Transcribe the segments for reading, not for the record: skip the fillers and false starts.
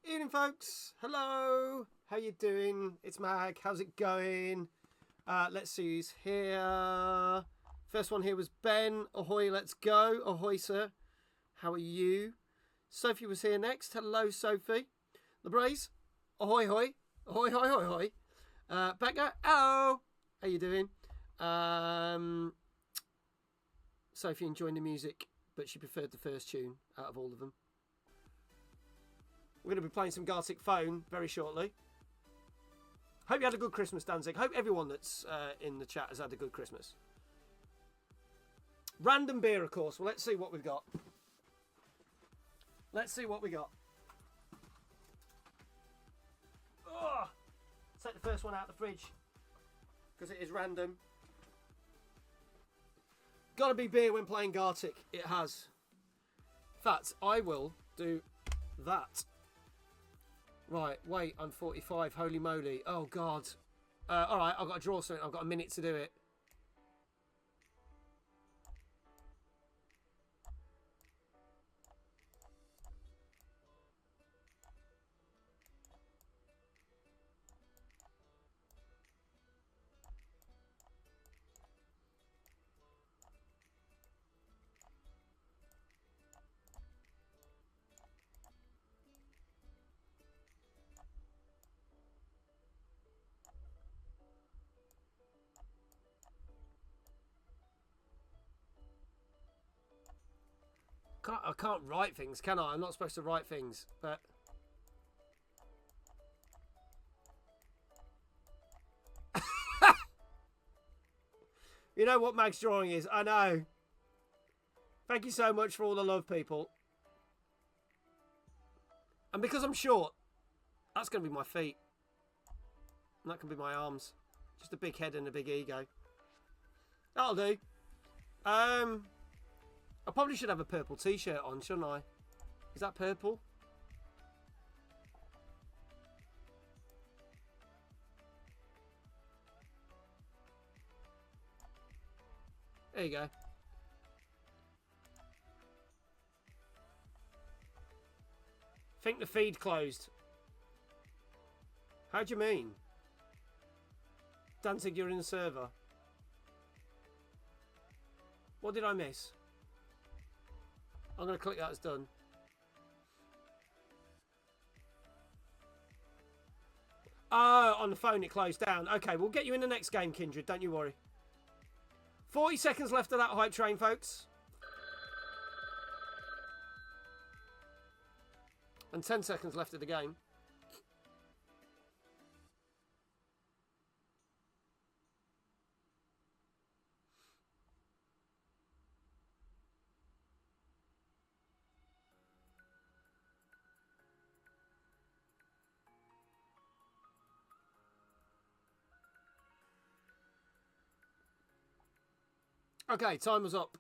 Evening, folks. Hello. How you doing? It's Mag. How's it going? Let's see who's here. First one here was Ben. Ahoy, let's go. Ahoy, sir. How are you? Sophie was here next. Hello, Sophie. LeBraze. Ahoy, hoy. Ahoy, hoy, hoy, hoy. Becca. Hello. How you doing? Sophie enjoying the music, but she preferred the first tune out of all of them. We're going to be playing some Gartic Phone very shortly. Hope you had a good Christmas, Danzig. Hope everyone that's in the chat has had a good Christmas. Random beer, of course. Well, let's see what we've got. Let's see what we got. Oh, take the first one out of the fridge because it is random. Gotta be beer when playing Gartic. It has. In fact, I will do that. Right, wait, I'm 45. Holy moly. Oh, God. All right, I've got to draw something. I've got a minute to do it. I can't write things, can I? I'm not supposed to write things, but... You know what Mag's drawing is? I know. Thank you so much for all the love, people. And because I'm short, that's going to be my feet. And that can be my arms. Just a big head and a big ego. That'll do. I probably should have a purple t-shirt on, shouldn't I? Is that purple? There you go. Think the feed closed. How do you mean? Danzig, you're in the server. What did I miss? I'm going to click that as done. Oh, on the phone it closed down. Okay, we'll get you in the next game, Kindred. Don't you worry. 40 seconds left of that hype train, folks. And 10 seconds left of the game. Okay, timer's up.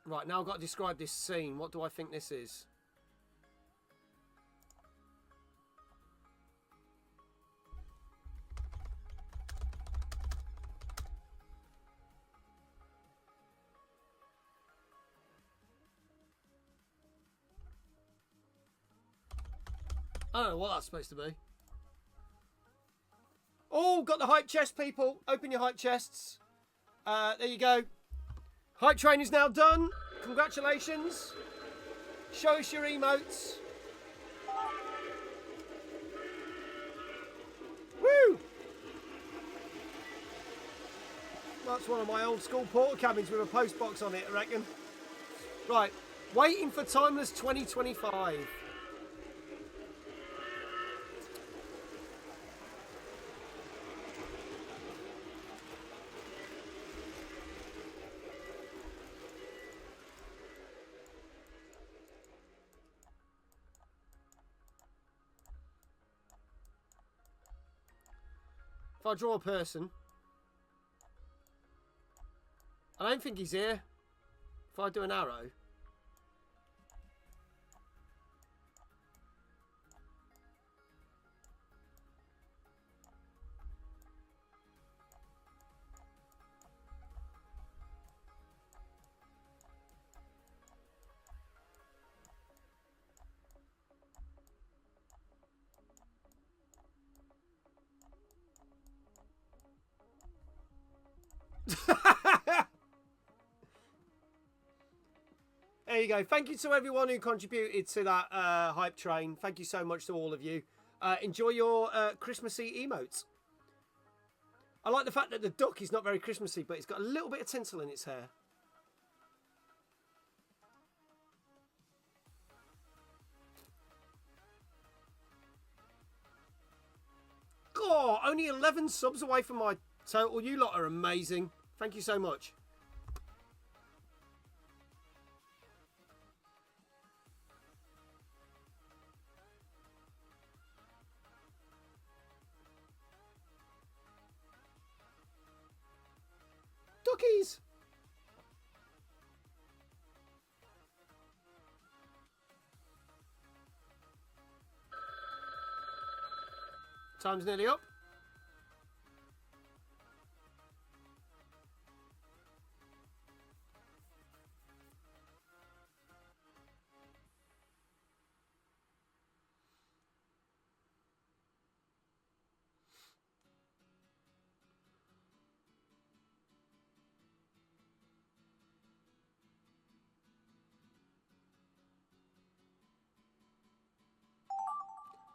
Right, now I've got to describe this scene. What do I think this is? I don't know what that's supposed to be. Oh, got the hype chest, people. Open your hype chests. There you go. Hype train is now done. Congratulations. Show us your emotes. Woo! That's one of my old school porter cabins with a post box on it, I reckon. Right. Waiting for Timeless 2025. If I draw a person, I don't think he's here. If I do an arrow, There you go. Thank you to everyone who contributed to that hype train. Thank you so much to all of you. Enjoy your Christmassy emotes. I like the fact that the duck is not very Christmassy, but it's got a little bit of tinsel in its hair. Oh, only 11 subs away from my total. You lot are amazing. Thank you so much. Duckies! Time's nearly up.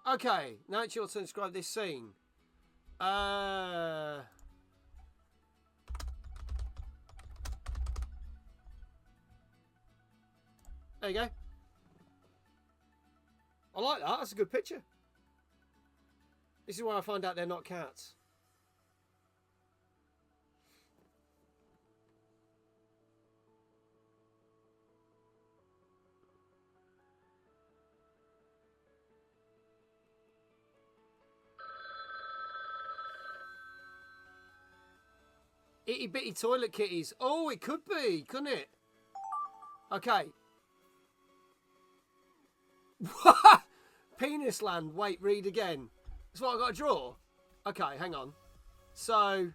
Okay, now it's your turn to describe this scene. There you go. I like that. That's a good picture. This is where I find out they're not cats. Itty bitty toilet kitties. Oh, it could be, couldn't it? Okay. Penis land. Wait, read again. That's what I've got to draw? Okay, hang on. So...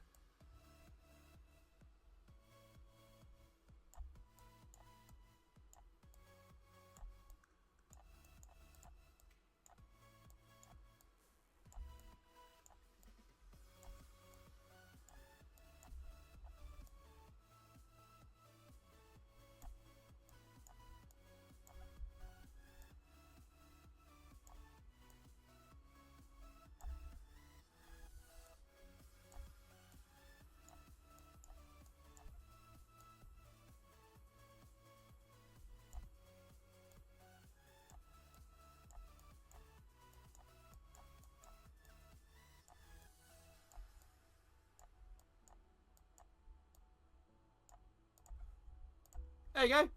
There you go.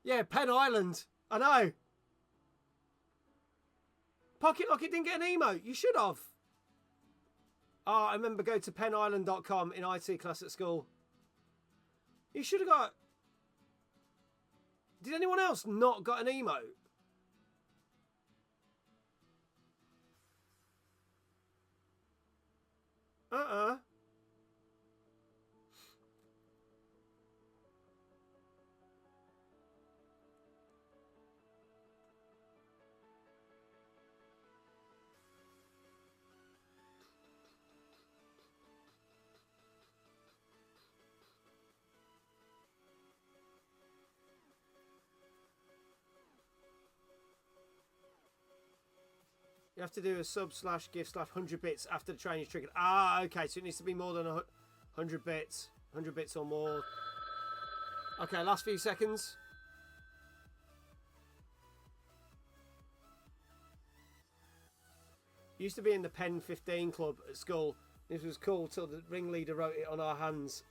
Yeah, Penn Island. I know. Pocket Locket didn't get an emote. You should have. Oh, I remember go to pennisland.com in IT class at school. You should have got... Did anyone else not got an emote? You have to do a sub/gift/100 bits after the train is triggered. Ah, okay. So it needs to be more than 100 bits. 100 bits or more. Okay, last few seconds. Used to be in the Pen 15 club at school. This was cool till the ringleader wrote it on our hands.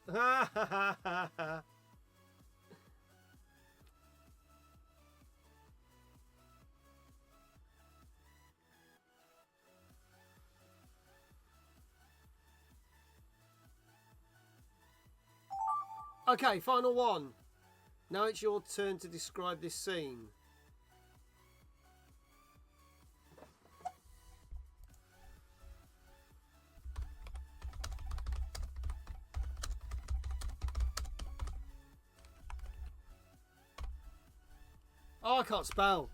Okay, final one. Now it's your turn to describe this scene. Oh, I can't spell.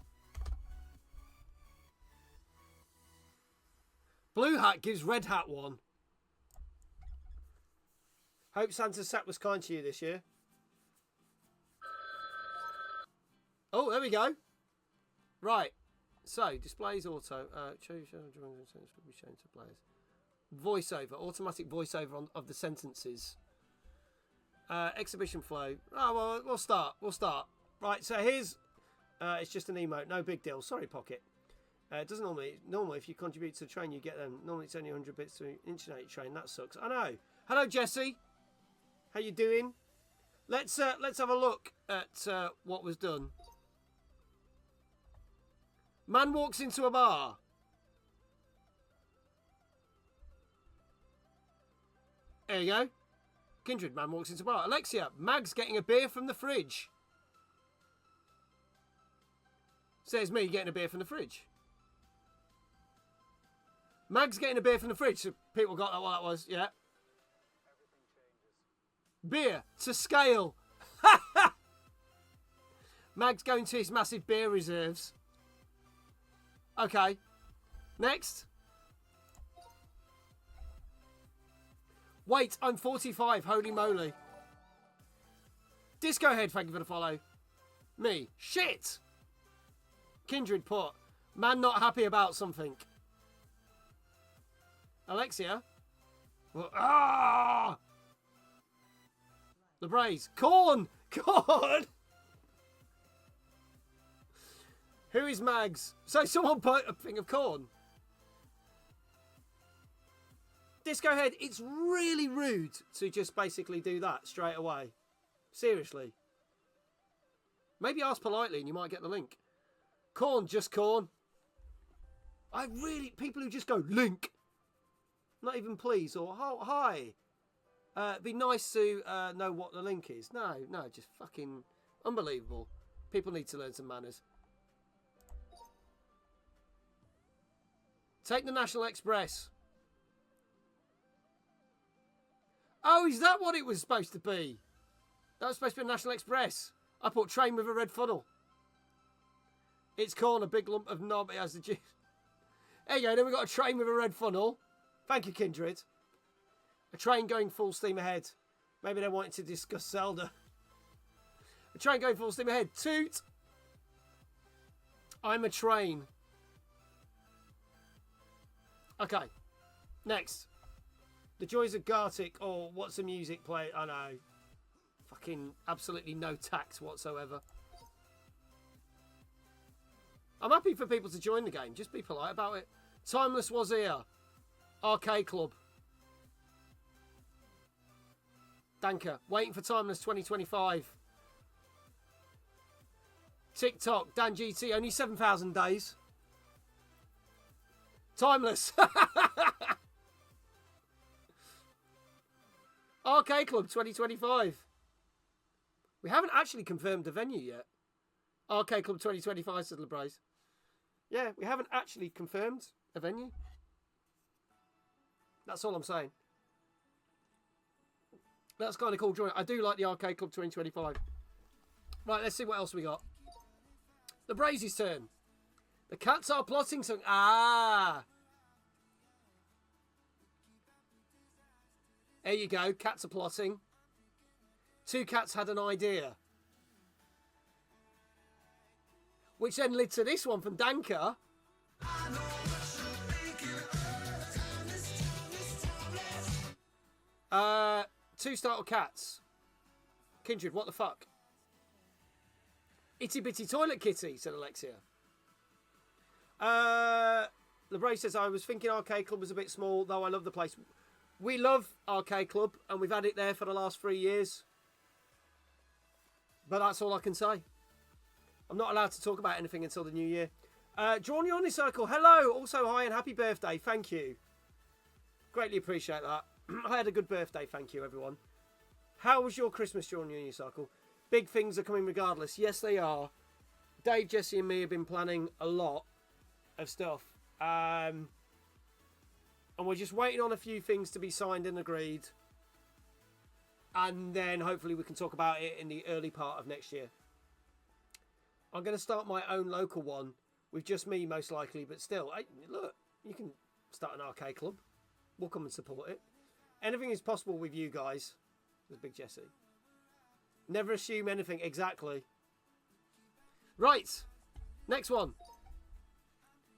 Blue hat gives red hat one. Hope Santa's sack was kind to you this year. Oh, there we go. Right. So, displays auto. Will be shown to players. Voiceover. Automatic voiceover of the sentences. Exhibition flow. Oh, well, we'll start. Right, so here's... it's just an emote. No big deal. Sorry, Pocket. It doesn't normally if you contribute to the train, you get them. Normally, it's only 100 bits to internet train. That sucks. I know. Hello, Jesse. How you doing? Let's have a look at what was done. Man walks into a bar. There you go. Kindred, man walks into a bar. Alexia, Mag's getting a beer from the fridge. Says me getting a beer from the fridge. Mag's getting a beer from the fridge. So people got that what that was, yeah. Beer to scale. Mag's going to his massive beer reserves. Okay. Next. Wait, I'm 45. Holy moly. Disco Head, thank you for the follow. Me. Shit. Kindred put. Man not happy about something. Alexia. Well, The Braze. Corn. Corn. Who is Mags? So someone put a thing of corn. Disco Head, it's really rude to just basically do that straight away. Seriously. Maybe ask politely and you might get the link. Corn, just corn. People who just go, link. Not even please or oh, hi. It'd be nice to know what the link is. No, just fucking unbelievable. People need to learn some manners. Take the National Express. Oh, is that what it was supposed to be? That was supposed to be a National Express. I put train with a red funnel. It's corn, a big lump of knob. It has the juice. There you go. Then we've got a train with a red funnel. Thank you, Kindred. A train going full steam ahead. Maybe they wanted to discuss Zelda. A train going full steam ahead. Toot. I'm a train. Okay. Next. The joys of Gartic. Or what's the music play? I know. Fucking absolutely no tax whatsoever. I'm happy for people to join the game. Just be polite about it. Timeless was here. Arcade Club. Danker. Waiting for Timeless 2025. TikTok. Dan GT. Only 7,000 days. Timeless. Arcade Club 2025. We haven't actually confirmed the venue yet. Arcade Club 2025, said LeBraze. Yeah, we haven't actually confirmed a venue. That's all I'm saying. That's kind of cool drawing. I do like the Arcade Club 2025. Right, let's see what else we got. LeBraze's turn. The cats are plotting something. Ah! There you go. Cats are plotting. Two cats had an idea. Which then led to this one from Danker. Two startled cats. Kindred, what the fuck? Itty bitty toilet kitty, said Alexia. LeBray says, I was thinking Arcade Club was a bit small, though I love the place. We love Arcade Club, and we've had it there for the last 3 years. But that's all I can say. I'm not allowed to talk about anything until the new year. Drawn Your Circle, hello. Also, hi and happy birthday. Thank you. Greatly appreciate that. I had a good birthday. Thank you, everyone. How was your Christmas, Drawn Your Circle? Big things are coming regardless. Yes, they are. Dave, Jesse and me have been planning a lot of stuff. And we're just waiting on a few things to be signed and agreed. And then hopefully we can talk about it in the early part of next year. I'm going to start my own local one with just me, most likely. But still, look, you can start an arcade club. We'll come and support it. Anything is possible with you guys. There's Big Jessie. Never assume anything. Exactly. Right. Next one.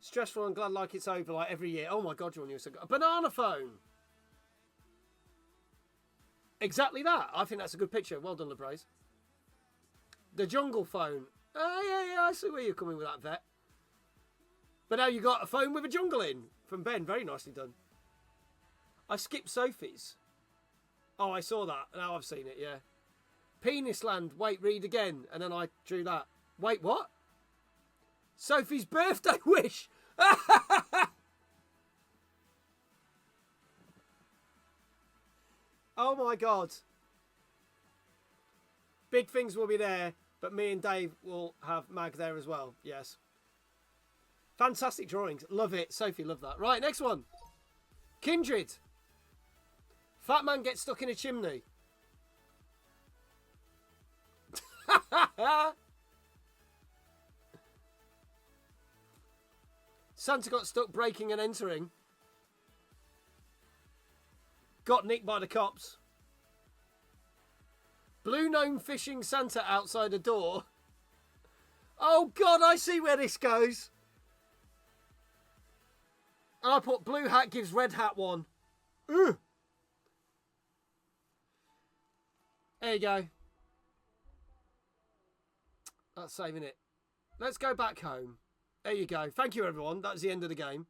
Stressful and glad like it's over like every year. Oh my God, you're so good. A banana phone. Exactly that. I think that's a good picture. Well done, LeBraze. The jungle phone. Oh, yeah, I see where you're coming with that, Vet. But now you got a phone with a jungle in. From Ben. Very nicely done. I skipped Sophie's. Oh, I saw that. Now I've seen it, yeah. Penisland. Wait, read again. And then I drew that. Wait, what? Sophie's birthday wish. Oh my God. Big things will be there, but me and Dave will have Mag there as well. Yes. Fantastic drawings. Love it. Sophie, love that. Right, next one. Kindred. Fat man gets stuck in a chimney. Santa got stuck breaking and entering. Got nicked by the cops. Blue gnome fishing Santa outside a door. Oh God, I see where this goes. And I put blue hat gives red hat one. Ugh. There you go. That's saving it. Let's go back home. There you go. Thank you, everyone. That's the end of the game.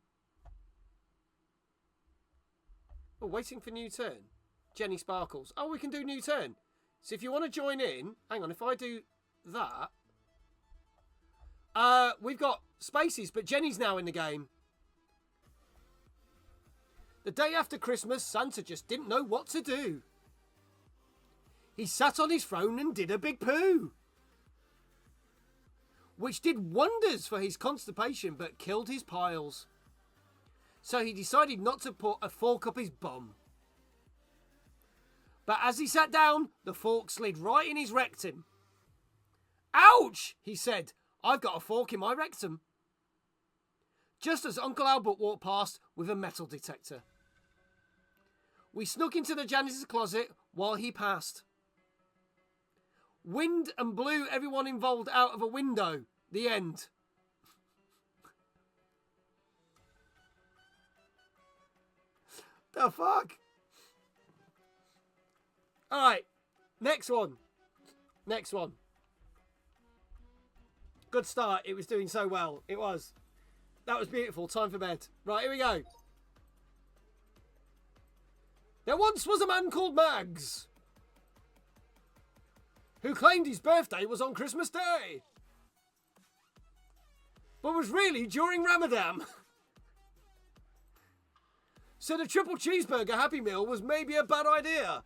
Oh, waiting for new turn. Jenny Sparkles. Oh, we can do new turn. So if you want to join in, hang on, if I do that, we've got spaces, but Jenny's now in the game. The day after Christmas, Santa just didn't know what to do. He sat on his throne and did a big poo, which did wonders for his constipation but killed his piles. So he decided not to put a fork up his bum. But as he sat down, the fork slid right in his rectum. Ouch, he said. I've got a fork in my rectum. Just as Uncle Albert walked past with a metal detector. We snuck into the janitor's closet while he passed. Wind and blew everyone involved out of a window. The end. The fuck? Alright. Next one. Next one. Good start. It was doing so well. It was. That was beautiful. Time for bed. Right, here we go. There once was a man called Mags, who claimed his birthday was on Christmas Day, but was really during Ramadan. So the triple cheeseburger Happy Meal was maybe a bad idea.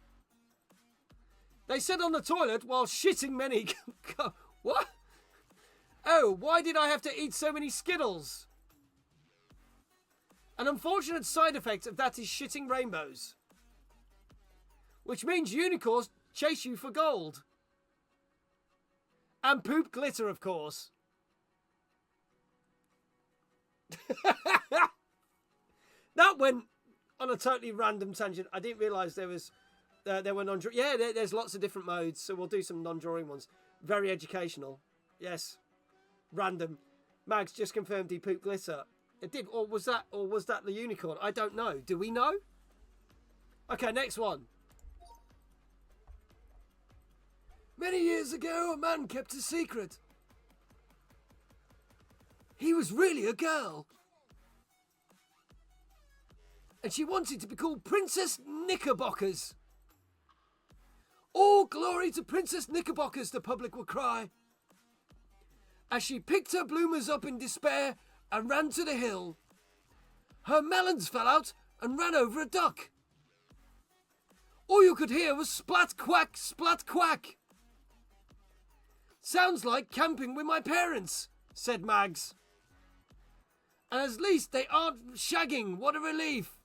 They said on the toilet while shitting many... What? Oh, why did I have to eat so many Skittles? An unfortunate side effect of that is shitting rainbows, which means unicorns chase you for gold. And poop glitter, of course. That went on a totally random tangent. I didn't realise there were non-drawing. Yeah, there's lots of different modes, so we'll do some non-drawing ones. Very educational. Yes. Random. Mags just confirmed he pooped glitter. It did, or was that the unicorn? I don't know. Do we know? Okay, next one. Many years ago, a man kept a secret. He was really a girl. And she wanted to be called Princess Knickerbockers. All glory to Princess Knickerbockers, the public would cry, as she picked her bloomers up in despair and ran to the hill. Her melons fell out and ran over a duck. All you could hear was splat quack, splat quack. Sounds like camping with my parents, said Mags. And at least they aren't shagging. What a relief.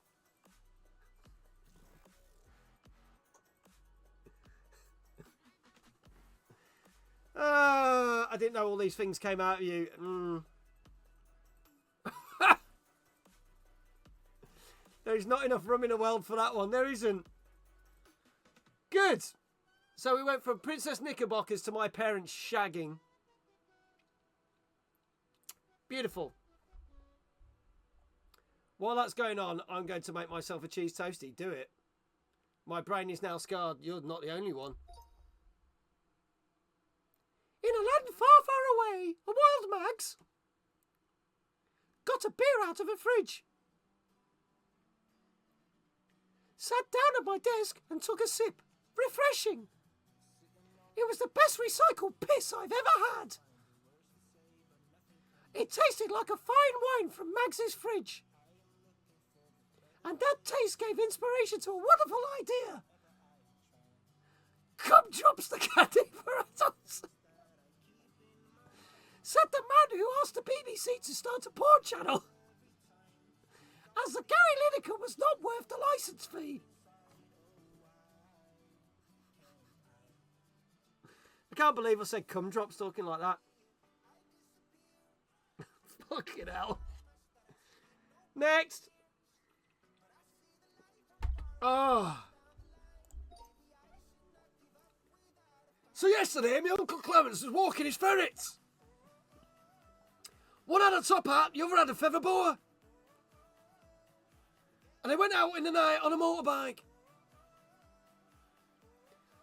I didn't know all these things came out of you. There's not enough room in the world for that one. There isn't. Good. So we went from Princess Knickerbockers to my parents shagging. Beautiful. While that's going on, I'm going to make myself a cheese toastie. Do it. My brain is now scarred. You're not the only one. In a land far, far away, a wild Mags got a beer out of a fridge. Sat down at my desk and took a sip. Refreshing. It was the best recycled piss I've ever had. It tasted like a fine wine from Mags's fridge. And that taste gave inspiration to a wonderful idea. Cum drops the candy for adults. Said the man who asked the BBC to start a porn channel. As the Gary Lineker was not worth the licence fee. I can't believe I said cum drops talking like that. Fucking hell. Next. Oh. So yesterday, my Uncle Clarence was walking his ferrets. One had a top hat, the other had a feather boa. And they went out in the night on a motorbike.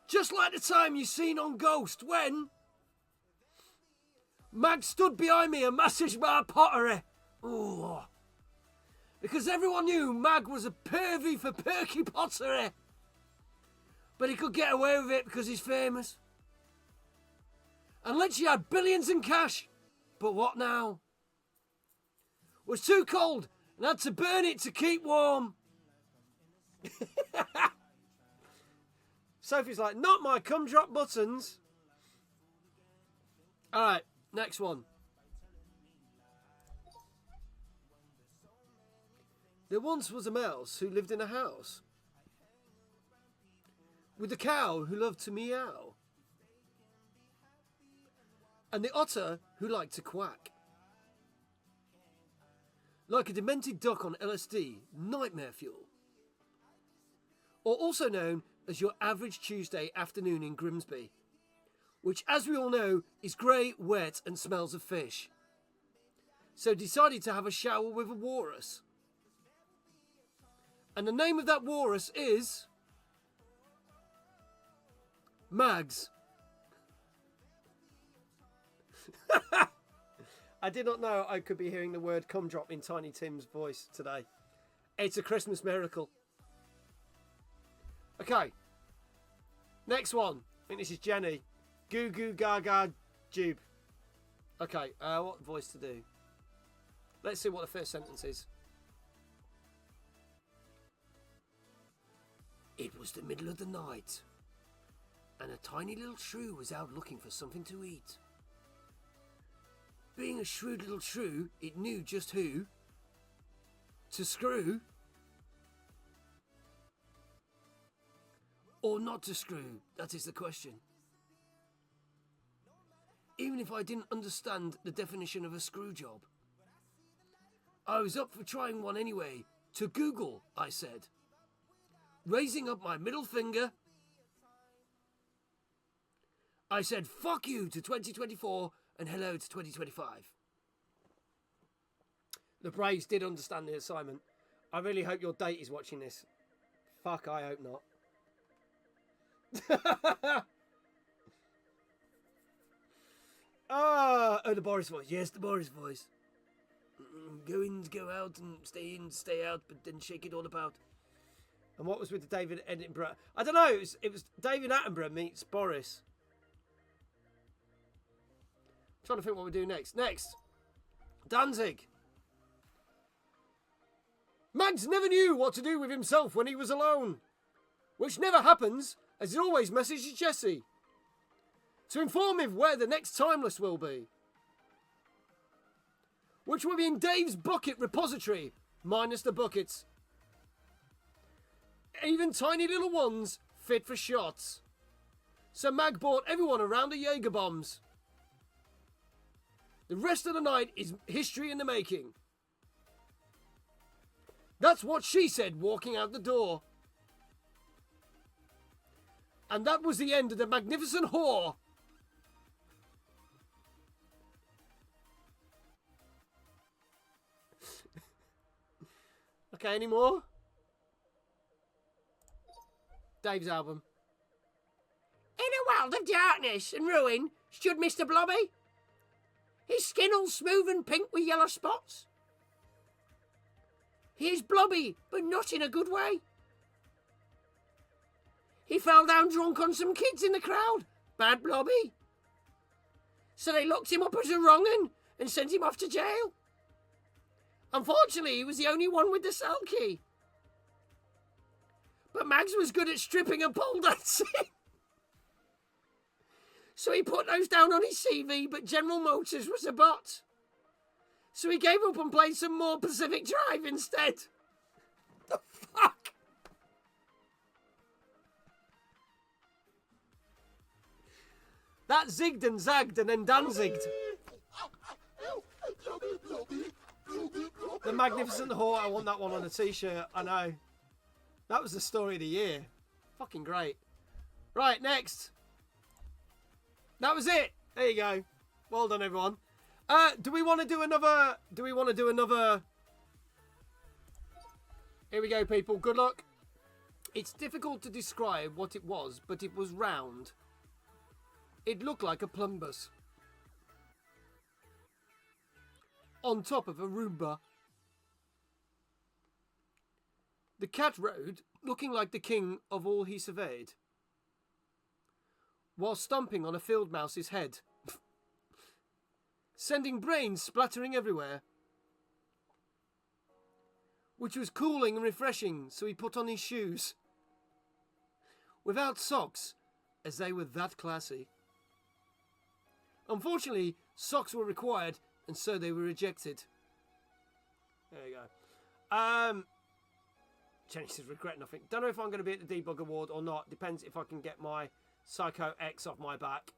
Just like the time you seen on Ghost when Mag stood behind me and massaged my pottery. Ooh. Because everyone knew Mag was a pervy for perky pottery. But he could get away with it because he's famous. And Litchi had billions in cash. But what now? Was too cold and had to burn it to keep warm. Sophie's like, not my cum drop buttons. Alright, next one. There once was a mouse who lived in a house with a cow who loved to meow and the otter who liked to quack. Like a demented duck on LSD, nightmare fuel. Or also known as your average Tuesday afternoon in Grimsby, which, as we all know, is grey, wet and smells of fish. So decided to have a shower with a walrus. And the name of that walrus is Mags. I did not know I could be hearing the word cum drop in Tiny Tim's voice today. It's a Christmas miracle. Okay. Next one. I think this is Jenny. Goo goo gaga jube. Okay, what voice to do? Let's see what the first sentence is. It was the middle of the night, and a tiny little shrew was out looking for something to eat. Being a shrewd little shrew, it knew just who to screw or not to screw. That is the question. Even if I didn't understand the definition of a screw job, I was up for trying one anyway. To Google, I said, raising up my middle finger. I said, fuck you to 2024 and hello to 2025. The Braves did understand the assignment. I really hope your date is watching this. Fuck, I hope not. Oh, the Boris voice. Yes, the Boris voice. Go in, go out, and stay in, stay out, but then shake it all about. And what was with the David Attenborough? I don't know. It was David Attenborough meets Boris. I'm trying to think what we do next. Next, Danzig. Mags never knew what to do with himself when he was alone, which never happens, as he always messages Jesse to inform him where the next Timeless will be, which will be in Dave's bucket repository, minus the buckets. Even tiny little ones fit for shots. So Mag bought everyone around the Jaeger bombs. The rest of the night is history in the making. That's what she said walking out the door. And that was the end of the magnificent whore. Okay, any more? Dave's album. In a world of darkness and ruin stood Mr. Blobby. His skin all smooth and pink with yellow spots. He is blobby, but not in a good way. He fell down drunk on some kids in the crowd. Bad Blobby. So they locked him up as a wrong-un and sent him off to jail. Unfortunately, he was the only one with the cell key. But Mags was good at stripping and pole dancing. So he put those down on his CV, but General Motors was a bot. So he gave up and played some more Pacific Drive instead. The fuck? That zigged and zagged and then danzigged. The Magnificent Whore, I want that one on a t-shirt, I know. That was the story of the year. Fucking great. Right, next. That was it. There you go. Well done, everyone. Do we want to do another... Here we go, people. Good luck. It's difficult to describe what it was, but it was round. It looked like a plumbus. On top of a Roomba. The cat rode, looking like the king of all he surveyed, while stomping on a field mouse's head, sending brains splattering everywhere, which was cooling and refreshing, so he put on his shoes, without socks, as they were that classy. Unfortunately, socks were required, and so they were rejected. There you go. Jenny says, regret nothing. Don't know if I'm going to be at the Debug Award or not. Depends if I can get my Psycho X off my back.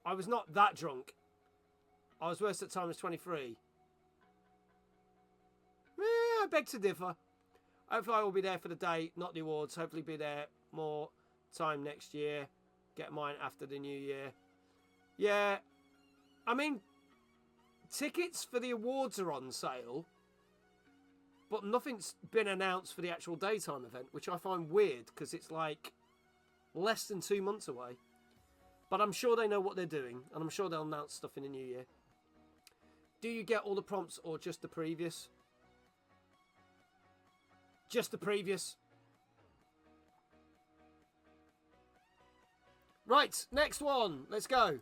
I was not that drunk. I was worse at the time, I was 23. I beg to differ. Hopefully I will be there for the day, not the awards. Hopefully be there more time next year. Get mine after the new year. Yeah. I mean, tickets for the awards are on sale. But nothing's been announced for the actual daytime event, which I find weird because it's like less than 2 months away. But I'm sure they know what they're doing, and I'm sure they'll announce stuff in the new year. Do you get all the prompts or just the previous? Just the previous. Right, next one. Let's go.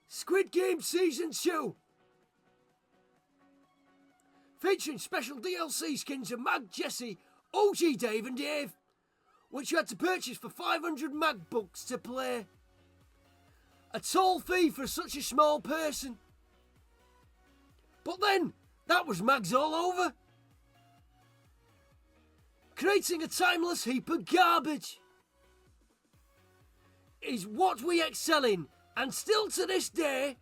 Squid Game Season 2. Featuring special DLC skins of Mag, Jesse, OG Dave and Dave, which you had to purchase for 500 Mag bucks to play. A tall fee for such a small person. But then, that was Mags all over. Creating a timeless heap of garbage is what we excel in, and still to this day,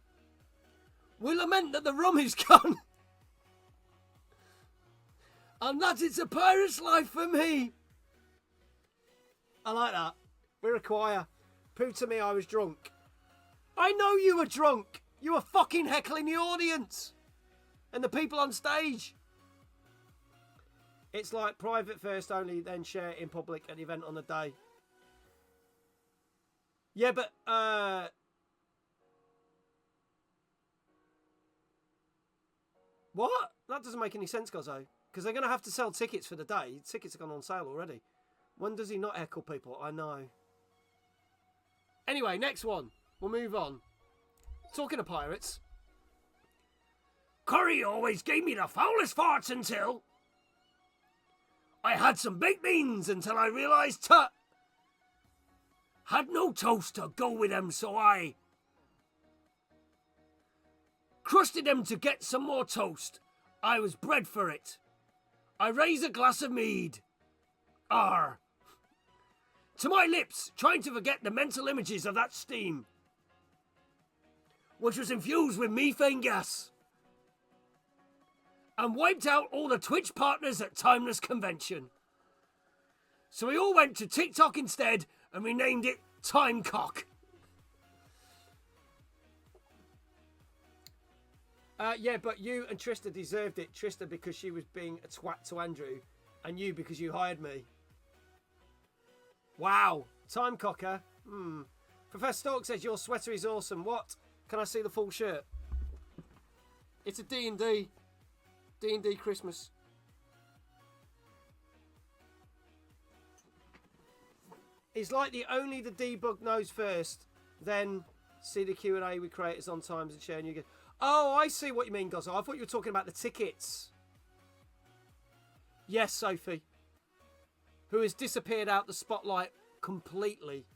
we lament that the rum is gone. And that it's a pirate's life for me. I like that. We're a choir. Prove to me I was drunk. I know you were drunk. You were fucking heckling the audience. And the people on stage. It's like private first only, then share in public at the event on the day. Yeah, but... What? That doesn't make any sense, Gozzo. Because they're going to have to sell tickets for the day. Tickets have gone on sale already. When does he not heckle people? I know. Anyway, next one. We'll move on. Talking of pirates. Curry always gave me the foulest farts until... I had some baked beans until I realised Tut had no toast to go with them, so I crusted them to get some more toast. I was bred for it. I raise a glass of mead. To my lips, trying to forget the mental images of that steam, which was infused with methane gas, and wiped out all the Twitch partners at Timeless Convention. So we all went to TikTok instead and renamed it Timecock. Yeah, but you and Trista deserved it. Trista because she was being a twat to Andrew, and you because you hired me. Wow. Timecocker. Professor Stork says your sweater is awesome. What? Can I see the full shirt? It's a D&D. D&D Christmas. It's like only the debug knows first, then see the Q&A with creators on times and sharing you get. Oh, I see what you mean, Gozzo. I thought you were talking about the tickets. Yes, Sophie. Who has disappeared out the spotlight completely.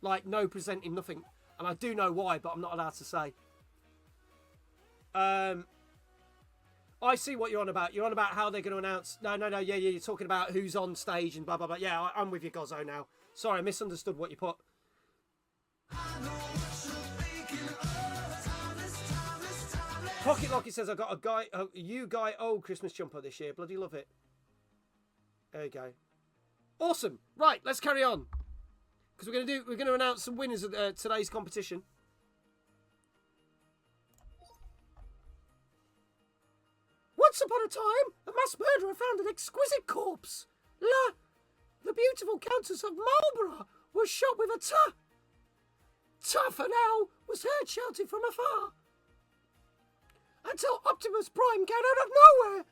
Like, no presenting, nothing. And I do know why, but I'm not allowed to say. I see what you're on about. You're on about how they're going to announce... No, yeah, you're talking about who's on stage and blah, blah, blah. Yeah, I'm with you, Gozzo, now. Sorry, I misunderstood what you put. Pocket Locky says, I got a you guy old Christmas jumper this year. Bloody love it. There you go. Awesome. Right, let's carry on. Because we're going to announce some winners of today's competition. Once upon a time, a mass murderer found an exquisite corpse. The beautiful Countess of Marlborough was shot with a for now was heard shouting from afar. Until Optimus Prime came out of nowhere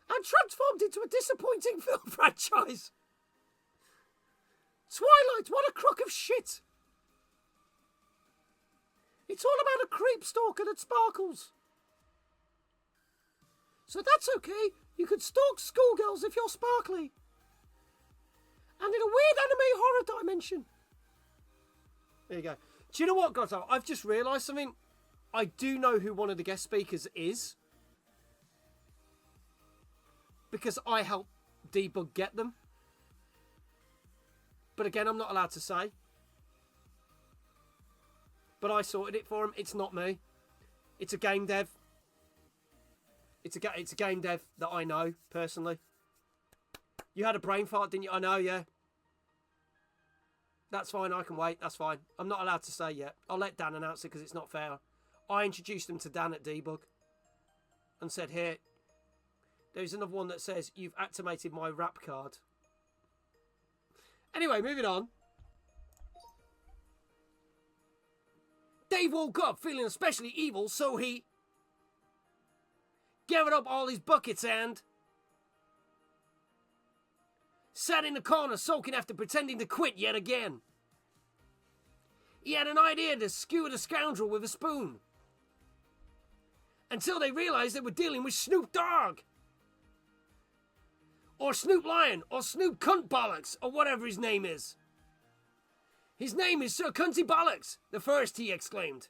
and transformed into a disappointing film franchise. Twilight, what a crock of shit. It's all about a creep stalker that sparkles. So that's okay. You could stalk schoolgirls if you're sparkly. And in a weird anime horror dimension. There you go. Do you know what, Grotto? I've just realised something. I do know who one of the guest speakers is. Because I helped Debug get them. But again, I'm not allowed to say. But I sorted it for him. It's not me. It's a game dev. It's a game dev that I know, personally. You had a brain fart, didn't you? I know, yeah. That's fine, I can wait. That's fine. I'm not allowed to say yet. I'll let Dan announce it because it's not fair. I introduced him to Dan at Debug. And said, here, there's another one that says, you've activated my rap card. Anyway, moving on. Dave woke up feeling especially evil, so he gathered up all his buckets and sat in the corner sulking after pretending to quit yet again. He had an idea to skewer the scoundrel with a spoon. Until they realized they were dealing with Snoop Dogg. Or Snoop Lion, or Snoop Cunt Bollocks, or whatever his name is. His name is Sir Cunty Bollocks, the first, he exclaimed.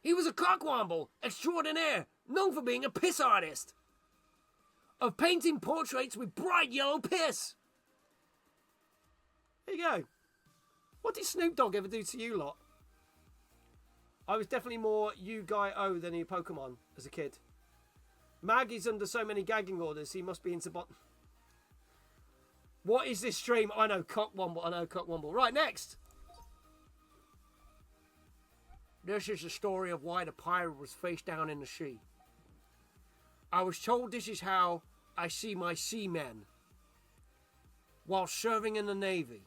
He was a cockwomble extraordinaire, known for being a piss artist. Of painting portraits with bright yellow piss. There you go. What did Snoop Dogg ever do to you lot? I was definitely more you guy O than a Pokemon as a kid. Mag is under so many gagging orders, he must be into What is this stream? I know, Cockwomble. Right, next. This is the story of why the pirate was face down in the sea. I was told this is how I see my seamen while serving in the Navy.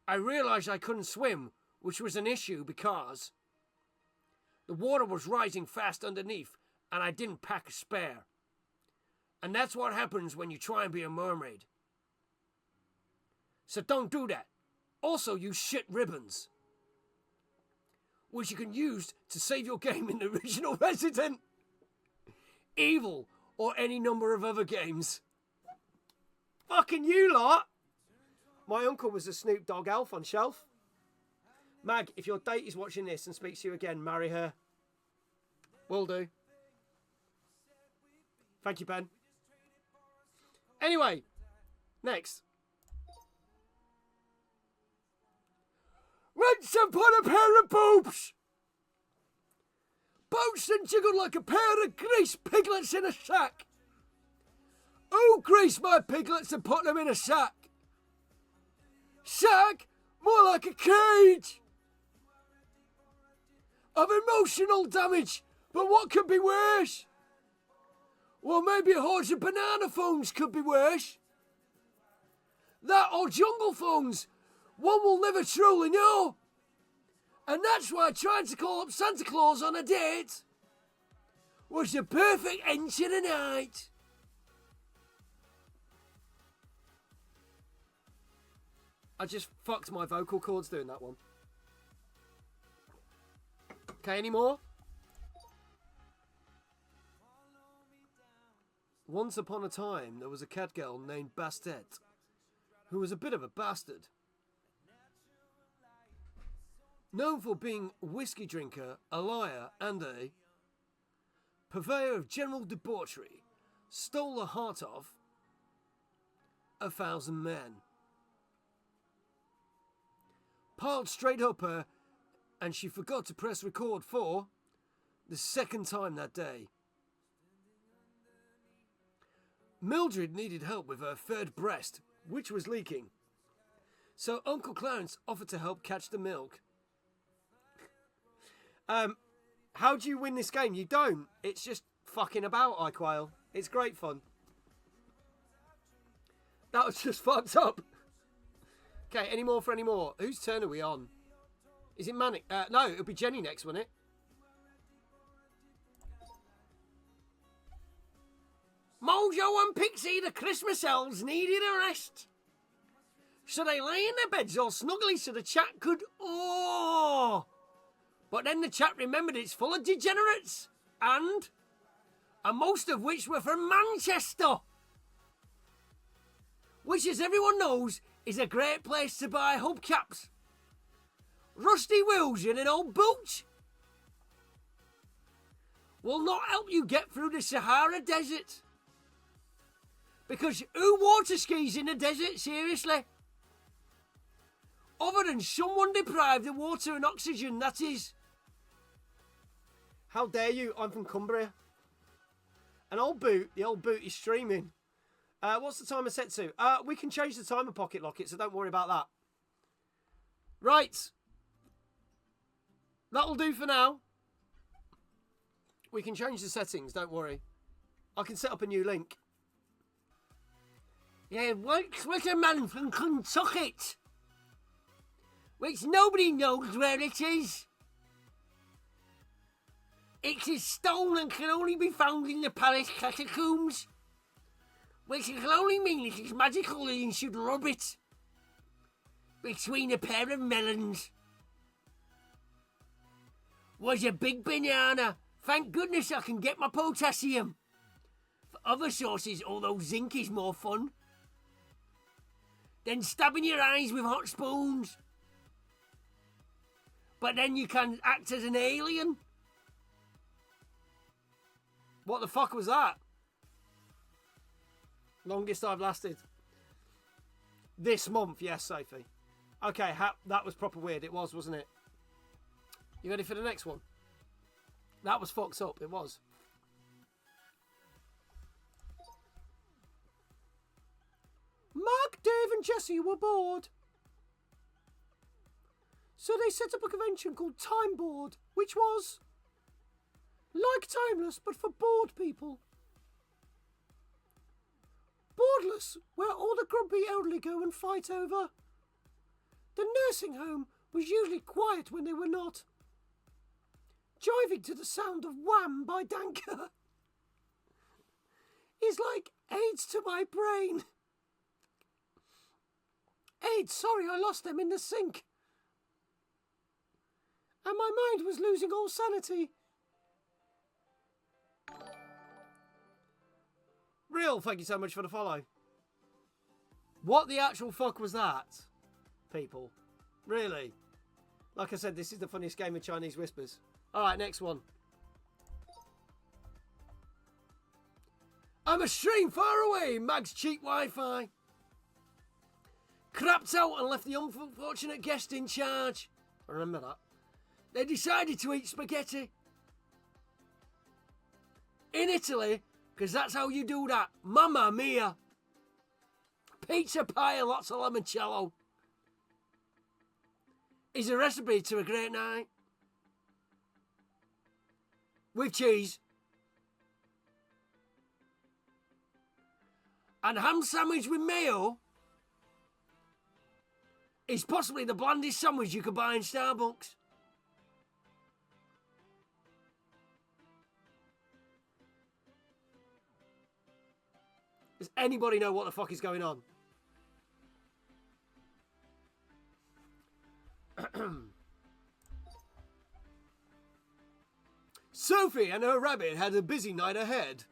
I realized I couldn't swim, which was an issue because the water was rising fast underneath and I didn't pack a spare. And that's what happens when you try and be a mermaid. So don't do that. Also use shit ribbons, which you can use to save your game in the original Resident Evil or any number of other games. Fucking you lot. My uncle was a Snoop Dogg elf on shelf. Mag, if your date is watching this and speaks to you again, marry her. Will do. Thank you, Ben. Anyway, next. Once upon a pair of boobs. Bounced and jiggled like a pair of grease piglets in a sack. Who greased my piglets and put them in a sack? Sack? More like a cage! Of emotional damage, but what could be worse? Well, maybe a horse of banana phones could be worse. That or jungle phones. One will never truly know. And that's why trying to call up Santa Claus on a date was the perfect end to the night. I just fucked my vocal cords doing that one. Okay, any more? Once upon a time, there was a cat girl named Bastet, who was a bit of a bastard. Known for being a whiskey drinker, a liar, and a purveyor of general debauchery, stole the heart of 1,000 men. Piled straight up her, and she forgot to press record for the second time that day. Mildred needed help with her third breast, which was leaking. So Uncle Clarence offered to help catch the milk. How do you win this game? You don't. It's just fucking about, Iquail. It's great fun. That was just fucked up. Okay, any more for any more? Whose turn are we on? Is it Manic? No, it'll be Jenny next, won't it? Mojo and Pixie, the Christmas elves, needed a rest. So they lay in their beds all snuggly so the chat could... Oh! But then the chat remembered it's full of degenerates. And most of which were from Manchester. Which, as everyone knows, is a great place to buy hubcaps. Rusty wheels and an old boot will not help you get through the Sahara Desert. Because who water skis in the desert, seriously? Other than someone deprived of water and oxygen, that is. How dare you? I'm from Cumbria. An old boot. The old boot is streaming. What's the timer set to? We can change the timer, Pocket Locket, so don't worry about that. Right. That'll do for now. We can change the settings, don't worry. I can set up a new link. Yeah, works with a man from Kentucky, which nobody knows where it is. It's a stone and can only be found in the Paris catacombs, which can only mean it is magical and you should rub it between a pair of melons. Was a big banana. Thank goodness I can get my potassium. For other sources, although zinc is more fun. Then stabbing your eyes with hot spoons. But then you can act as an alien. What the fuck was that? Longest I've lasted. This month, yes, Sophie. Okay, that was proper weird. It was, wasn't it? You ready for the next one? That was fucked up. It was. Mark, Dave and Jesse were bored. So they set up a convention called Time Board, which was like Timeless, but for bored people. Boardless, where all the grumpy elderly go and fight over. The nursing home was usually quiet when they were not. Jiving to the sound of Wham by Danker is like AIDS to my brain. AIDS, sorry, I lost them in the sink. And my mind was losing all sanity. Real, thank you so much for the follow. What the actual fuck was that, people? Really? Like I said, this is the funniest game of Chinese whispers. Alright, next one. I'm a stream far away, Mag's cheap Wi-Fi. Crapped out and left the unfortunate guest in charge. I remember that. They decided to eat spaghetti. In Italy, Because that's how you do that. Mamma mia. Pizza pie and lots of limoncello is a recipe to a great night. With cheese. And ham sandwich with mayo is possibly the blandest sandwich you could buy in Starbucks. Does anybody know what the fuck is going on? Sophie and her rabbit had a busy night ahead.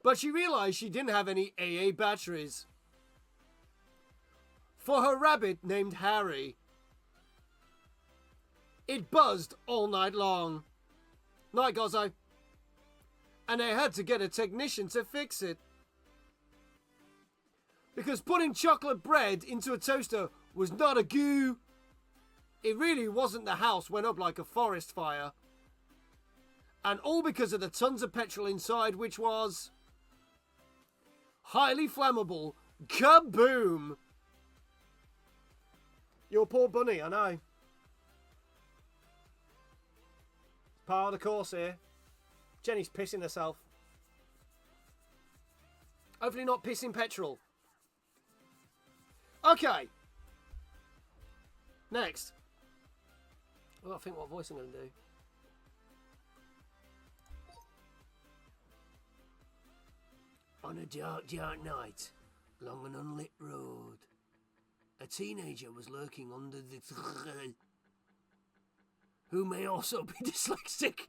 But she realised she didn't have any AA batteries. For her rabbit named Harry. It buzzed all night long. Night, Gozzo. And they had to get a technician to fix it. Because putting chocolate bread into a toaster was not a goo. It really wasn't. The house went up like a forest fire. And all because of the tons of petrol inside, which was highly flammable. Kaboom! Your poor bunny, I know. It's part of the course here. Jenny's pissing herself. Hopefully not pissing petrol. Okay. Next. Well, I think what voice I'm going to do. On a dark, dark night, along an unlit road, a teenager was lurking under the who may also be dyslexic,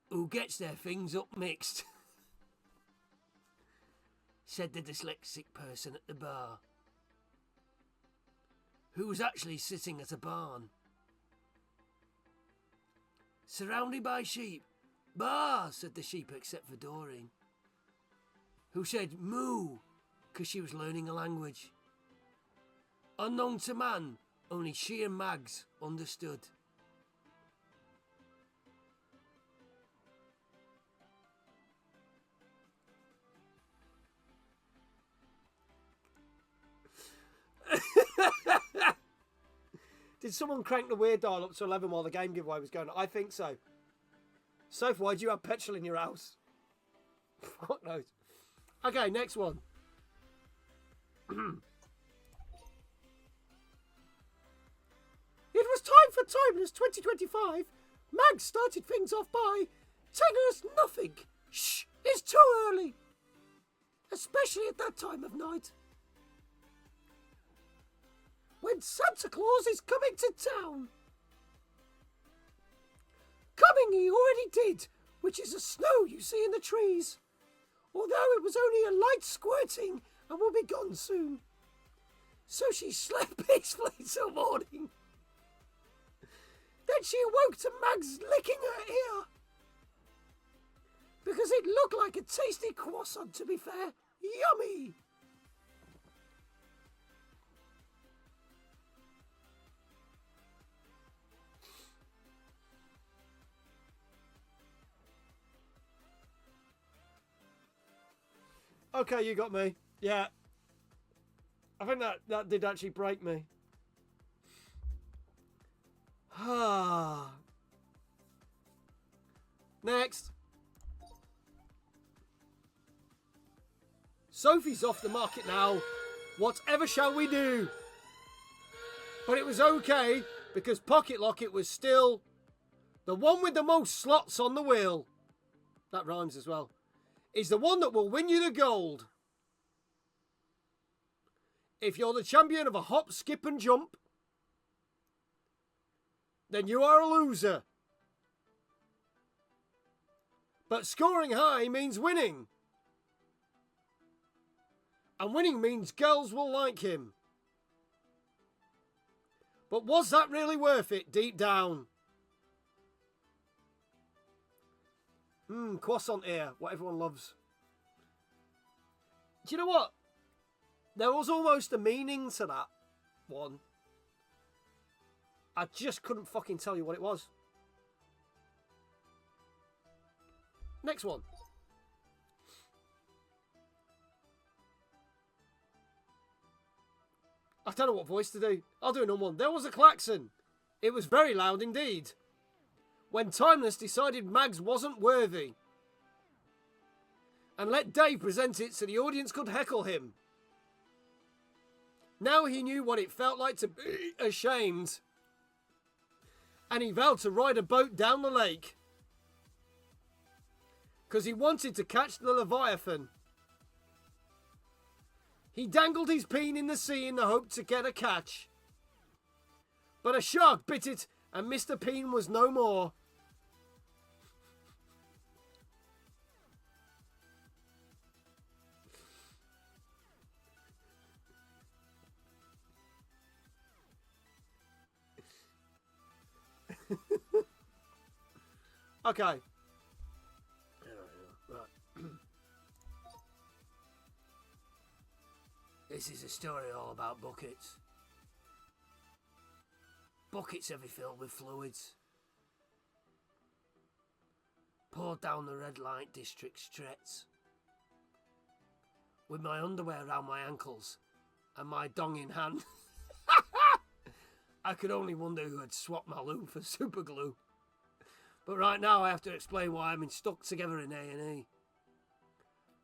who gets their things up mixed, said the dyslexic person at the bar, who was actually sitting at a barn, surrounded by sheep. Bah, said the sheep except for Doreen, who said moo, because she was learning a language. Unknown to man, only she and Mags understood. Did someone crank the weird dial up to 11 while the game giveaway was going on? I think so. Soph, why do you have petrol in your house? Fuck knows. Okay, next one. It was time for Timeless 2025. Mag started things off by telling us nothing. Shh, it's too early. Especially at that time of night. When Santa Claus is coming to town. Coming he already did, which is the snow you see in the trees. Although it was only a light squirting and will be gone soon. So she slept peacefully till morning. Then she awoke to Mags licking her ear. Because it looked like a tasty croissant, to be fair. Yummy! Okay, you got me. Yeah. I think that did actually break me. Next. Sophie's off the market now. Whatever shall we do? But it was okay because Pocket Locket was still the one with the most slots on the wheel. That rhymes as well. Is the one that will win you the gold. If you're the champion of a hop, skip and jump, then you are a loser. But scoring high means winning. And winning means girls will like him. But was that really worth it deep down? Croissant ear, what everyone loves. Do you know what? There was almost a meaning to that one. I just couldn't fucking tell you what it was. Next one. I don't know what voice to do. I'll do another one. There was a klaxon. It was very loud indeed. When Timeless decided Mags wasn't worthy. And let Dave present it so the audience could heckle him. Now he knew what it felt like to be ashamed. And he vowed to ride a boat down the lake. Because he wanted to catch the Leviathan. He dangled his peen in the sea in the hope to get a catch. But a shark bit it and Mr. Peen was no more. Okay. Right. This is a story all about buckets. Buckets heavy filled with fluids. Poured down the red light district streets. With my underwear around my ankles and my dong in hand. I could only wonder who had swapped my loo for super glue. But right now I have to explain why I'm stuck together in A&E.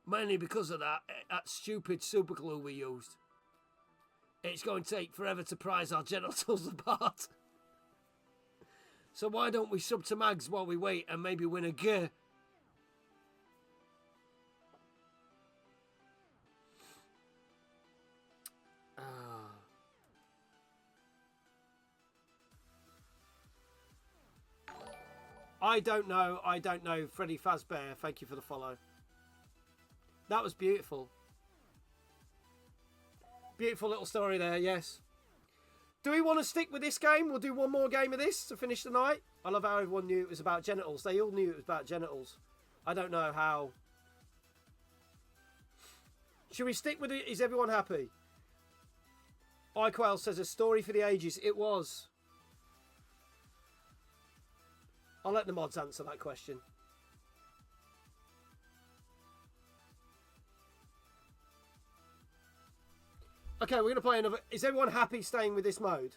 Mainly because of that stupid super glue we used. It's going to take forever to prise our genitals apart. So why don't we sub to Mags while we wait and maybe win a gear? I don't know. Freddy Fazbear, thank you for the follow. That was beautiful. Beautiful little story there, yes. Do we want to stick with this game? We'll do one more game of this to finish the night. I love how everyone knew it was about genitals. They all knew it was about genitals. I don't know how. Should we stick with it? Is everyone happy? iQuail says a story for the ages. It was. I'll let the mods answer that question. Okay, we're going to play another. Is everyone happy staying with this mode?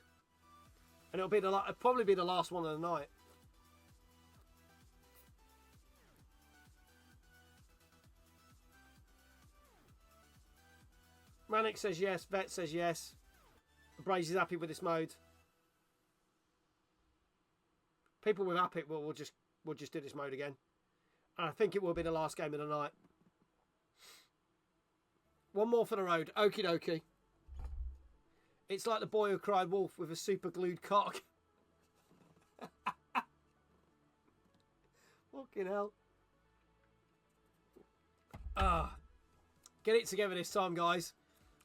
And it'll probably be the last one of the night. Manic says yes. Vet says yes. Braze is happy with this mode. People with happy, well, we'll just do this mode again. And I think it will be the last game of the night. One more for the road. Okie dokie. It's like the boy who cried wolf with a super glued cock. Fucking hell. Get it together this time, guys.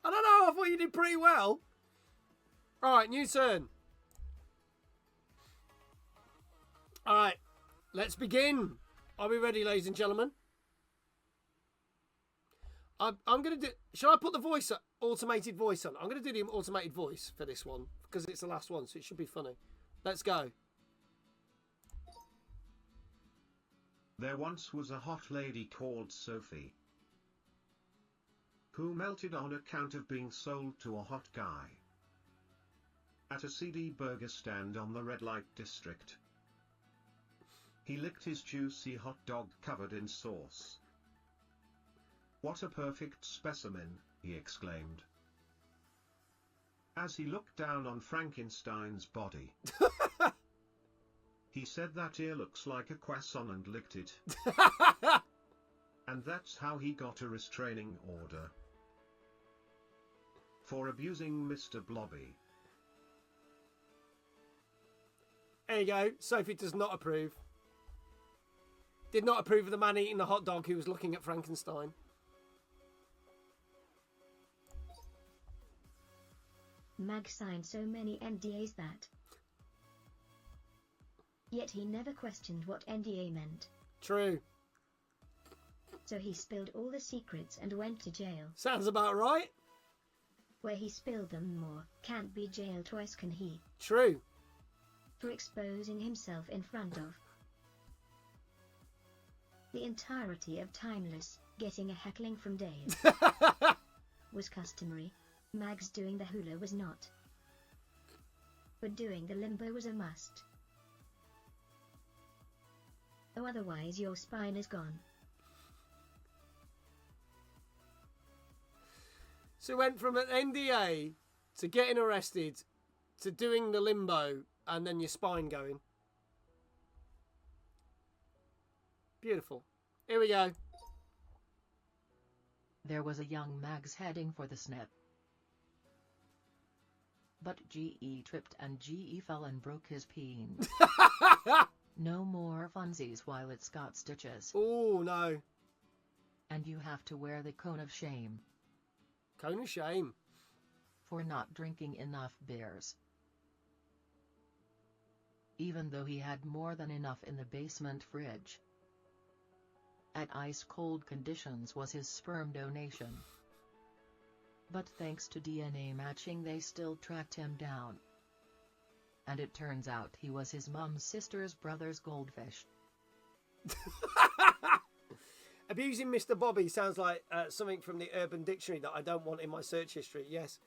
I don't know, I thought you did pretty well. Alright, new turn. Alright, let's begin. Are we ready, ladies and gentlemen? I'm going to do... Shall I put the automated voice on? I'm going to do the automated voice for this one, because it's the last one, so it should be funny. Let's go. There once was a hot lady called Sophie, who melted on account of being sold to a hot guy at a seedy burger stand on the red light district. He licked his juicy hot dog covered in sauce. "What a perfect specimen," he exclaimed, as he looked down on Frankenstein's body. He said, "That ear looks like a croissant," and licked it. And that's how he got a restraining order for abusing Mr. Blobby. There you go. Sophie does not approve. Did not approve of the man eating the hot dog who was looking at Frankenstein. Mag signed so many NDAs that. Yet he never questioned what NDA meant. True. So he spilled all the secrets and went to jail. Sounds about right. Where he spilled them more, can't be jailed twice, can he? True. For exposing himself in front of The entirety of Timeless, getting a heckling from Dave, was customary. Mags doing the hula was not. But doing the limbo was a must. Oh, otherwise your spine is gone. So went from an NDA to getting arrested to doing the limbo and then your spine going. Beautiful. Here we go. There was a young Mags heading for the snip. But GE tripped and GE fell and broke his peen. No more funsies while it's got stitches. Oh, no. And you have to wear the cone of shame. Cone of shame. For not drinking enough beers. Even though he had more than enough in the basement fridge. At ice-cold conditions was his sperm donation. But thanks to DNA matching they still tracked him down. And it turns out he was his mum's sister's brother's goldfish. Abusing Mr. Bobby sounds like something from the Urban Dictionary that I don't want in my search history. Yes.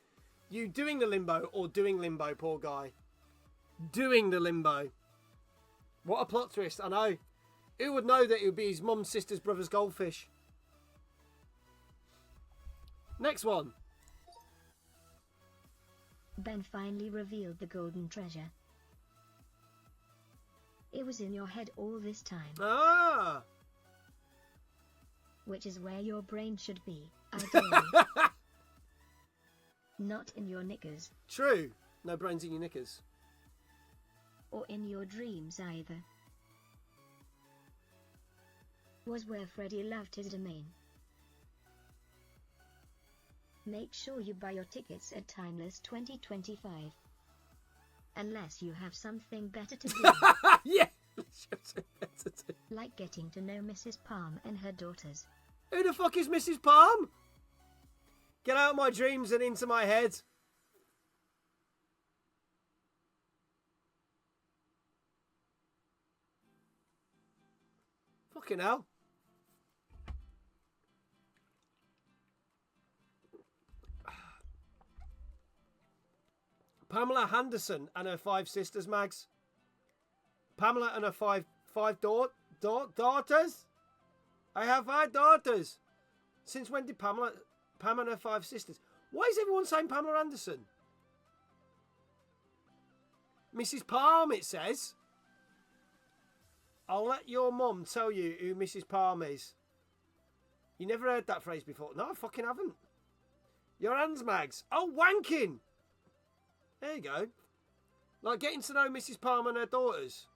You doing the limbo or doing limbo, poor guy. Doing the limbo. What a plot twist, I know. Who would know that it would be his mum's sister's brother's goldfish? Next one. Ben finally revealed the golden treasure. It was in your head all this time. Ah. Which is where your brain should be, ideally. Not in your knickers. True. No brains in your knickers. Or in your dreams either. Was where Freddy loved his domain. Make sure you buy your tickets at Timeless 2025. Unless you have something better to do. Yeah. Like getting to know Mrs. Palm and her daughters. Who the fuck is Mrs. Palm? Get out of my dreams and into my head. Fucking hell. Pamela Henderson and her 5 sisters, Mags. Pamela and her five daughters? I have 5 daughters. Since when did Pam and her 5 sisters? Why is everyone saying Pamela Anderson? Mrs. Palm, it says. I'll let your mum tell you who Mrs. Palm is. You never heard that phrase before? No, I fucking haven't. Your hands, Mags. Oh, wanking. There you go. Like getting to know Mrs. Palm and her daughters.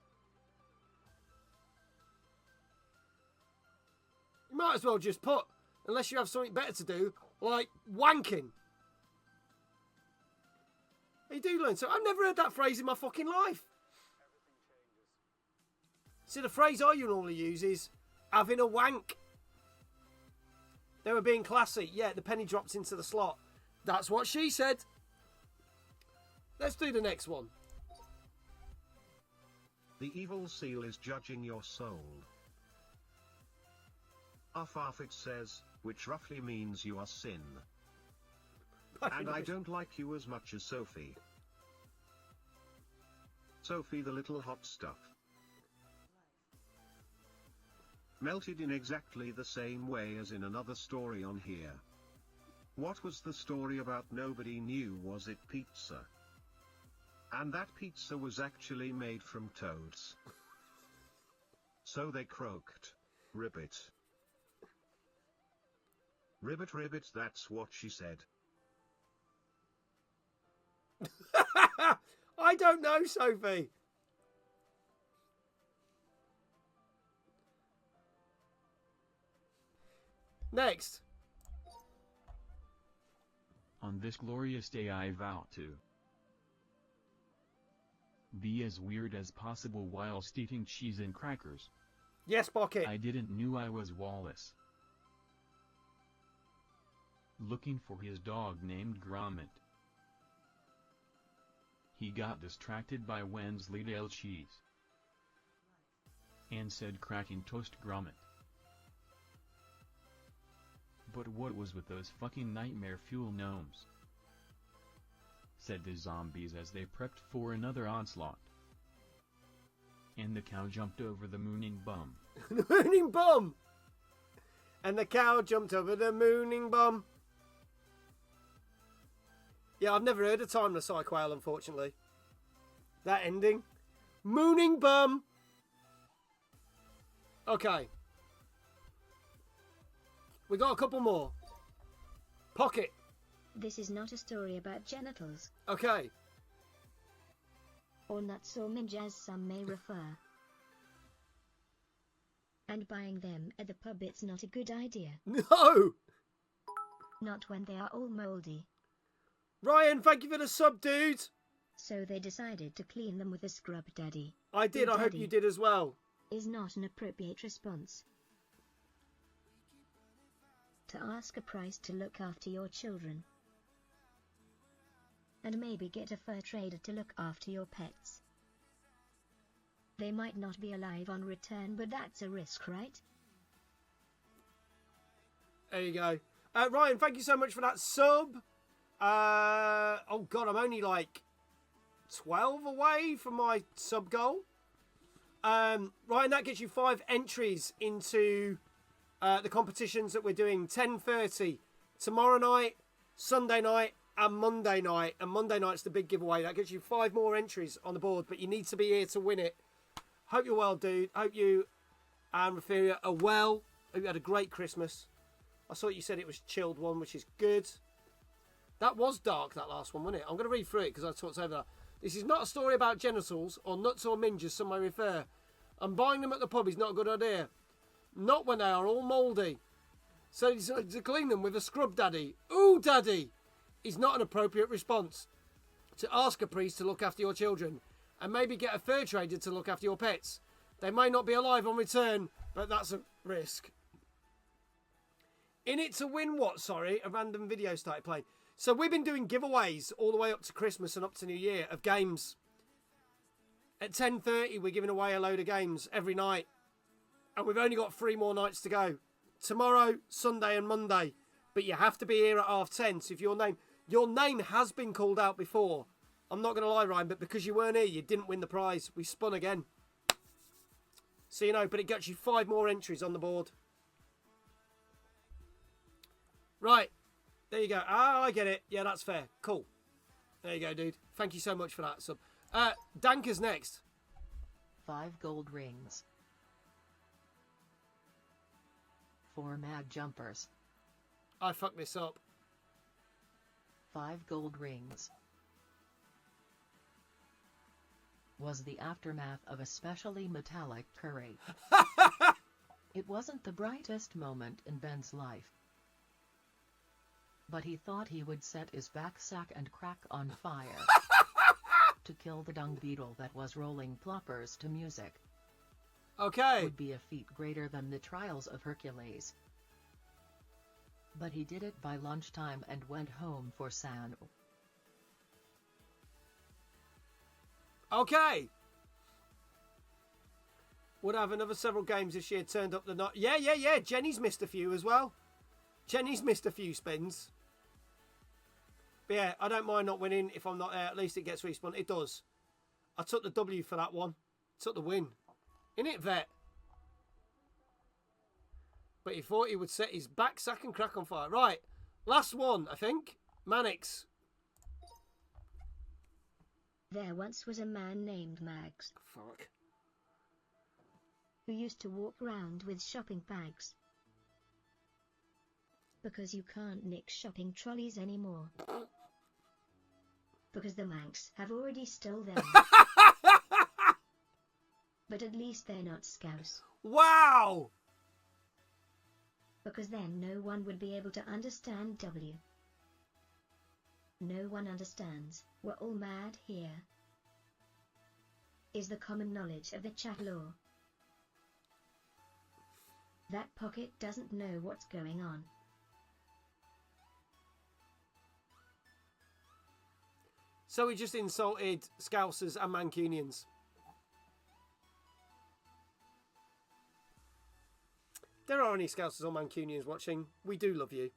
You might as well just put, unless you have something better to do, like wanking. You do learn. So I've never heard that phrase in my fucking life. See, the phrase I normally use is having a wank. They were being classy. Yeah, the penny drops into the slot. That's what she said. Let's do the next one. The evil seal is judging your soul. Uff it says, which roughly means you are sin. And I don't like you as much as Sophie. Sophie the little hot stuff. Melted in exactly the same way as in another story on here. What was the story about? Nobody knew. Was it pizza? And that pizza was actually made from toads. So they croaked. Ribbit. Ribbit, ribbit, that's what she said. I don't know, Sophie. Next. On this glorious day I vow to be as weird as possible whilst eating cheese and crackers. Yes, Pocket. I didn't knew I was Wallace. Looking for his dog named Gromit. He got distracted by Wensleydale cheese and said cracking toast Gromit. But what was with those fucking nightmare fuel gnomes? Said the zombies as they prepped for another onslaught. And the cow jumped over the mooning bum. The mooning bum! And the cow jumped over the mooning bum. Yeah, I've never heard of Timeless Psych Whale, unfortunately. That ending. Mooning bum! Okay. We got a couple more. Pocket. This is not a story about genitals. Okay. Or nuts or minge as some may refer. And buying them at the pub, it's not a good idea. No! Not when they are all mouldy. Ryan, thank you for the sub, dude. So they decided to clean them with a scrub daddy. I did, Your I hope daddy you did as well. Is not an appropriate response. To ask a price to look after your children. And maybe get a fur trader to look after your pets. They might not be alive on return, but that's a risk, right? There you go. Ryan, thank you so much for that sub. Oh God, I'm only like 12 away from my sub goal. Ryan, that gets you 5 entries into the competitions that we're doing. 10:30 tomorrow night, Sunday night, and Monday night. And Monday night's the big giveaway. That gets you 5 more entries on the board, but you need to be here to win it. Hope you're well, dude. Hope you and Rafiria are well. Hope you had a great Christmas. I saw you said it was a chilled one, which is good. That was dark, that last one, wasn't it? I'm going to read through it because I talked over that. This is not a story about genitals or nuts or minge, as some may refer. And buying them at the pub is not a good idea. Not when they are all mouldy. So decided to clean them with a scrub daddy. Ooh, daddy! Is not an appropriate response. To ask a priest to look after your children. And maybe get a fur trader to look after your pets. They may not be alive on return, but that's a risk. In it to win what? Sorry, a random video started playing. So we've been doing giveaways all the way up to Christmas and up to New Year of games. At 10:30 we're giving away a load of games every night. And we've only got 3 more nights to go. Tomorrow, Sunday and Monday. But you have to be here at 10:30. So if your name has been called out before. I'm not going to lie, Ryan, but because you weren't here, you didn't win the prize. We spun again. So you know, but it gets you 5 more entries on the board. Right. There you go. Ah, I get it. Yeah, that's fair. Cool. There you go, dude. Thank you so much for that. So, Danker's next. 5 gold rings. 4 mag jumpers. I fucked this up. 5 gold rings. Was the aftermath of a specially metallic curry. It wasn't the brightest moment in Ben's life. But he thought he would set his back sack and crack on fire. To kill the dung beetle that was rolling ploppers to music. Okay. Would be a feat greater than the trials of Hercules. But he did it by lunchtime and went home for San. Okay. Would have another several games if she had turned up the night. Yeah. Jenny's missed a few as well. Jenny's missed a few spins. But yeah, I don't mind not winning if I'm not there. At least it gets respawned. It does. I took the W for that one. Took the win. Innit, Vet? But he thought he would set his back sack and crack on fire. Right. Last one, I think. Mannix. There once was a man named Mags. Fuck. Who used to walk round with shopping bags. Because you can't nick shopping trolleys anymore. Because the Manx have already stole them. But at least they're not Scouse. Wow! Because then no one would be able to understand W. No one understands, we're all mad here. Is the common knowledge of the chat law. That pocket doesn't know what's going on. So he just insulted Scousers and Mancunians. there are any Scousers or Mancunians watching, we do love you.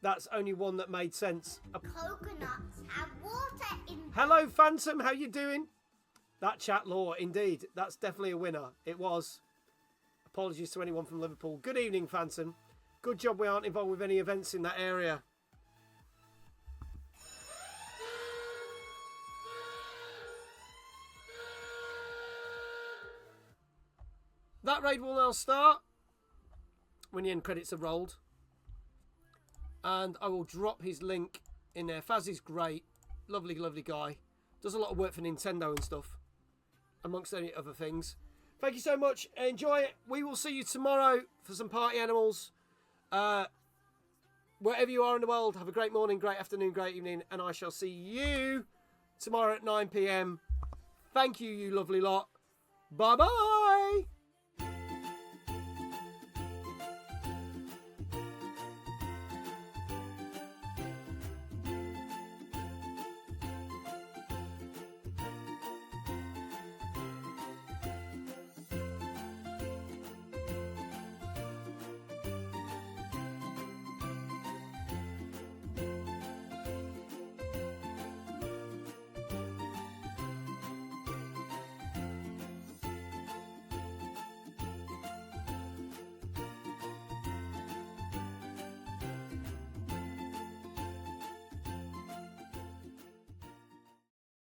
That's only one that made sense. Coconuts have water in them. Hello, Phantom. How you doing? That chat law, indeed. That's definitely a winner. It was. Apologies to anyone from Liverpool. Good evening, Phantom. Good job we aren't involved with any events in that area. That raid will now start when the end credits are rolled. And I will drop his link in there. Faz is great. Lovely, lovely guy. Does a lot of work for Nintendo and stuff, amongst any other things. Thank you so much. Enjoy it. We will see you tomorrow for some party animals. Wherever you are in the world, have a great morning, great afternoon, great evening. And I shall see you tomorrow at 9 p.m. Thank you, you lovely lot. Bye-bye.